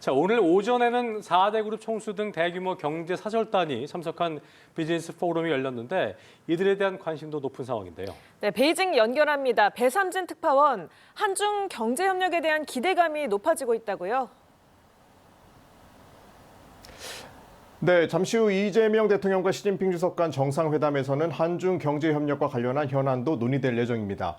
자, 오늘 오전에는 4대 그룹 총수 등 대규모 경제 사절단이 참석한 비즈니스 포럼이 열렸는데 이들에 대한 관심도 높은 상황인데요. 네, 베이징 연결합니다. 배삼진 특파원, 한중 경제 협력에 대한 기대감이 높아지고 있다고요? 네, 잠시 후 이재명 대통령과 시진핑 주석 간 정상회담에서는 한중 경제 협력과 관련한 현안도 논의될 예정입니다.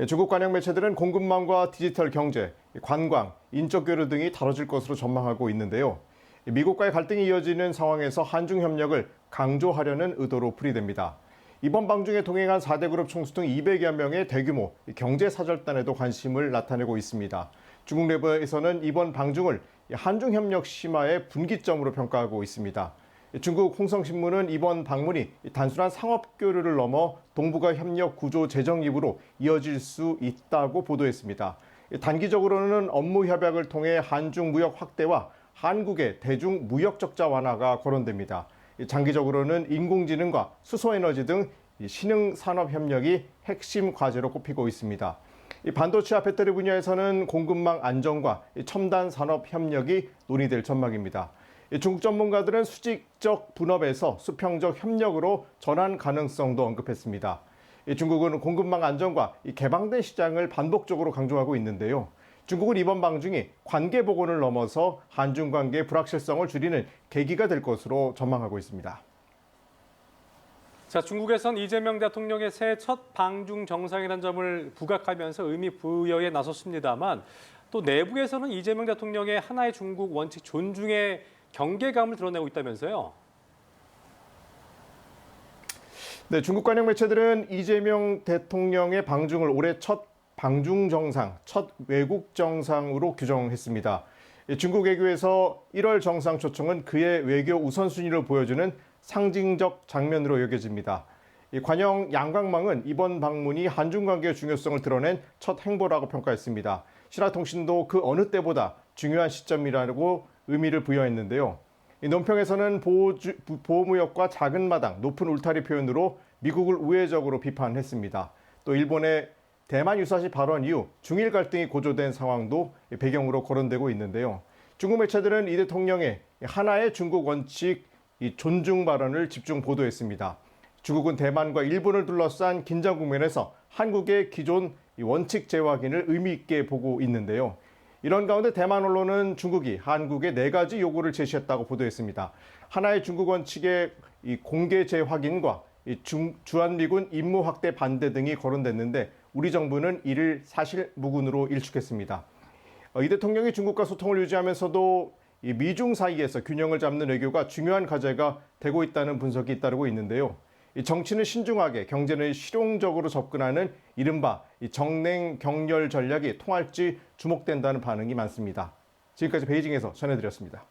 중국 관영 매체들은 공급망과 디지털 경제, 관광, 인적 교류 등이 다뤄질 것으로 전망하고 있는데요. 미국과의 갈등이 이어지는 상황에서 한중 협력을 강조하려는 의도로 풀이됩니다. 이번 방중에 동행한 4대 그룹 총수 등 200여 명의 대규모 경제 사절단에도 관심을 나타내고 있습니다. 중국 내부에서는 이번 방중을 한중 협력 심화의 분기점으로 평가하고 있습니다. 중국 홍성신문은 이번 방문이 단순한 상업 교류를 넘어 동북아 협력 구조 재정립으로 이어질 수 있다고 보도했습니다. 단기적으로는 업무 협약을 통해 한중 무역 확대와 한국의 대중 무역 적자 완화가 거론됩니다. 장기적으로는 인공지능과 수소에너지 등 신흥 산업 협력이 핵심 과제로 꼽히고 있습니다. 반도체와 배터리 분야에서는 공급망 안정과 첨단 산업 협력이 논의될 전망입니다. 중국 전문가들은 수직적 분업에서 수평적 협력으로 전환 가능성도 언급했습니다. 중국은 공급망 안정과 개방된 시장을 반복적으로 강조하고 있는데요. 중국은 이번 방중이 관계 복원을 넘어서 한중 관계의 불확실성을 줄이는 계기가 될 것으로 전망하고 있습니다. 자, 중국에선 이재명 대통령의 새해 첫 방중 정상회담 점을 부각하면서 의미 부여에 나섰습니다만 또 내부에서는 이재명 대통령의 하나의 중국 원칙 존중의 경계감을 드러내고 있다면서요. 네, 중국 관영 매체들은 이재명 대통령의 방중을 올해 첫 방중 정상, 첫 외국 정상으로 규정했습니다. 중국 외교에서 1월 정상 초청은 그의 외교 우선순위를 보여주는 상징적 장면으로 여겨집니다. 관영 양강망은 이번 방문이 한중 관계의 중요성을 드러낸 첫 행보라고 평가했습니다. 신화통신도 그 어느 때보다 중요한 시점이라고 의미를 부여했는데요. 논평에서는 보호무역과 작은 마당, 높은 울타리 표현으로 미국을 우회적으로 비판했습니다. 또 일본의 대만 유사시 발언 이후 중일 갈등이 고조된 상황도 배경으로 거론되고 있는데요. 중국 매체들은 이 대통령의 하나의 중국 원칙 존중 발언을 집중 보도했습니다. 중국은 대만과 일본을 둘러싼 긴장 국면에서 한국의 기존 원칙 재확인을 의미 있게 보고 있는데요. 이런 가운데 대만 언론은 중국이 한국에 4가지 요구를 제시했다고 보도했습니다. 하나의 중국 원칙의 공개 재확인과 주한미군 임무 확대 반대 등이 거론됐는데 우리 정부는 이를 사실 무근으로 일축했습니다. 이 대통령이 중국과 소통을 유지하면서도 미중 사이에서 균형을 잡는 외교가 중요한 과제가 되고 있다는 분석이 잇따르고 있는데요. 정치는 신중하게, 경제는 실용적으로 접근하는 이른바 정냉 경렬 전략이 통할지 주목된다는 반응이 많습니다. 지금까지 베이징에서 전해드렸습니다.